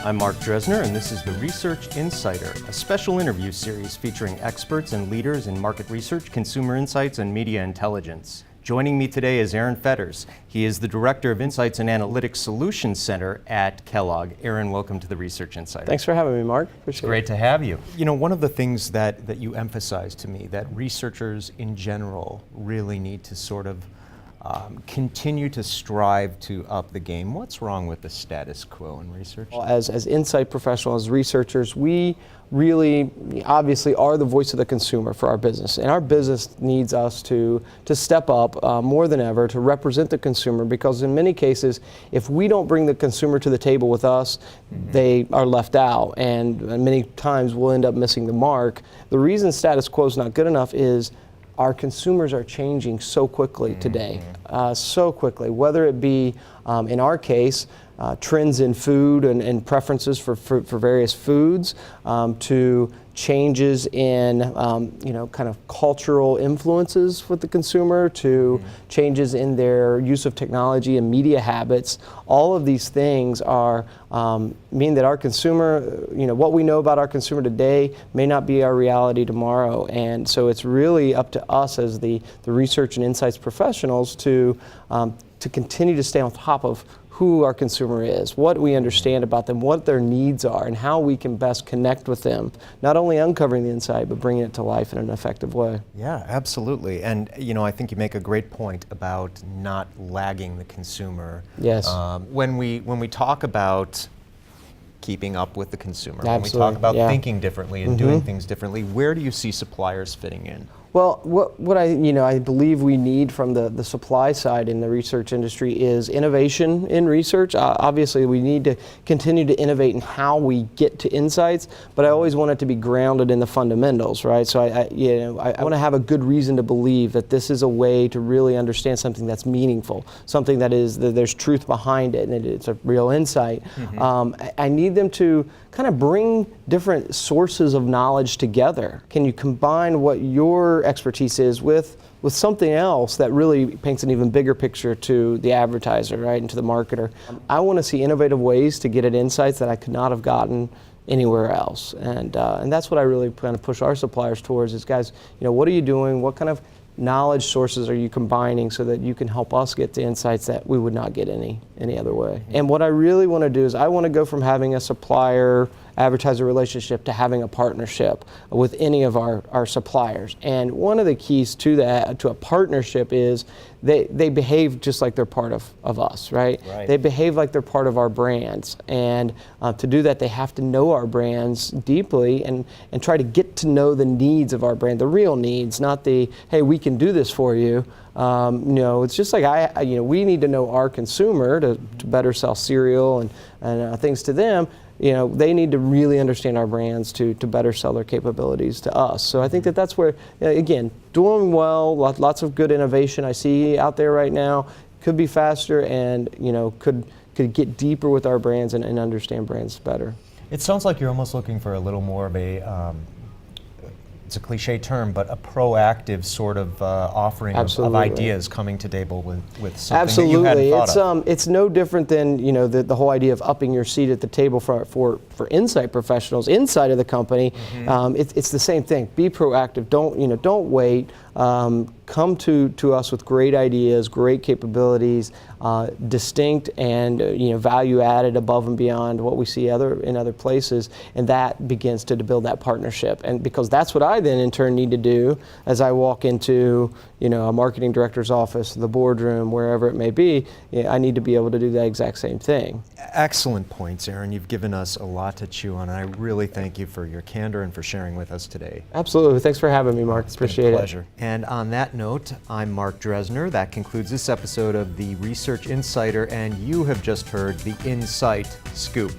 I'm Mark Dresner, and this is the Research Insider, a special interview series featuring experts and leaders in market research, consumer insights, and media intelligence. Joining me today is Aaron Fetters. He is the Director of Insights and Analytics Solutions Center at Kellogg. Aaron, welcome to the Research Insider. Thanks for having me, Mark. It's great to have you. You know, one of the things that you emphasize to me, that researchers in general really need to sort of continue to strive to up the game. What's wrong with the status quo in research? Well, as insight professionals, as researchers, we really obviously are the voice of the consumer for our business. And our business needs us to step up more than ever to represent the consumer, because in many cases, if we don't bring the consumer to the table with us, they are left out. And many times we'll end up missing the mark. The reason status quo is not good enough is our consumers are changing so quickly today, so quickly, whether it be, in our case, trends in food and preferences for various foods, to changes in kind of cultural influences with the consumer, to changes in their use of technology and media habits. All of these things are mean that our consumer, what we know about our consumer today may not be our reality tomorrow. And so it's really up to us as the research and insights professionals to continue to stay on top of who our consumer is, what we understand about them, what their needs are, and how we can best connect with them, not only uncovering the insight, but bringing it to life in an effective way. Yeah, absolutely. And I think you make a great point about not lagging the consumer. Yes. When we talk about keeping up with the consumer, Absolutely. when we talk about thinking differently and doing things differently, where do you see suppliers fitting in? Well, what I believe we need from the supply side in the research industry is innovation in research. Obviously, we need to continue to innovate in how we get to insights, but I always want it to be grounded in the fundamentals, right? So I want to have a good reason to believe that this is a way to really understand something that's meaningful, something that there's truth behind it, and it's a real insight. I need them to kind of bring different sources of knowledge together. Can you combine what your expertise is with something else that really paints an even bigger picture to the advertiser, right, and to the marketer? I want to see innovative ways to get at insights that I could not have gotten anywhere else. And that's what I really kind of push our suppliers towards is, guys, what are you doing? What kind of knowledge sources are you combining so that you can help us get to insights that we would not get any other way? And what I really want to do is I want to go from having a supplier advertiser relationship to having a partnership with any of our suppliers. And one of the keys to that, to a partnership, is they behave just like they're part of us, right? They behave like they're part of our brands. And to do that, they have to know our brands deeply and try to get to know the needs of our brand, the real needs, not the, hey, we can do this for you. It's just like we need to know our consumer to better sell cereal and things to them. They need to really understand our brands to better sell their capabilities to us. So I think that's where, again, doing well, lots of good innovation I see out there right now, could be faster and, could get deeper with our brands and understand brands better. It sounds like you're almost looking for a little more of a, it's a cliche term, but a proactive sort of offering of ideas coming to table with something that you hadn't thought of. It's no different than the whole idea of upping your seat at the table for insight professionals inside of the company. It's the same thing. Be proactive. Don't wait. Come to us with great ideas, great capabilities, distinct and value added above and beyond what we see in other places, and that begins to build that partnership. And because that's what I then in turn need to do as I walk into a marketing director's office, the boardroom, wherever it may be, I need to be able to do the exact same thing. Excellent points, Aaron. You've given us a lot to chew on, and I really thank you for your candor and for sharing with us today. Absolutely. Thanks for having me, Mark. Appreciate it. It's been a pleasure. And on that note, I'm Mark Dresner. That concludes this episode of the Research Insider, and you have just heard the Insight Scoop.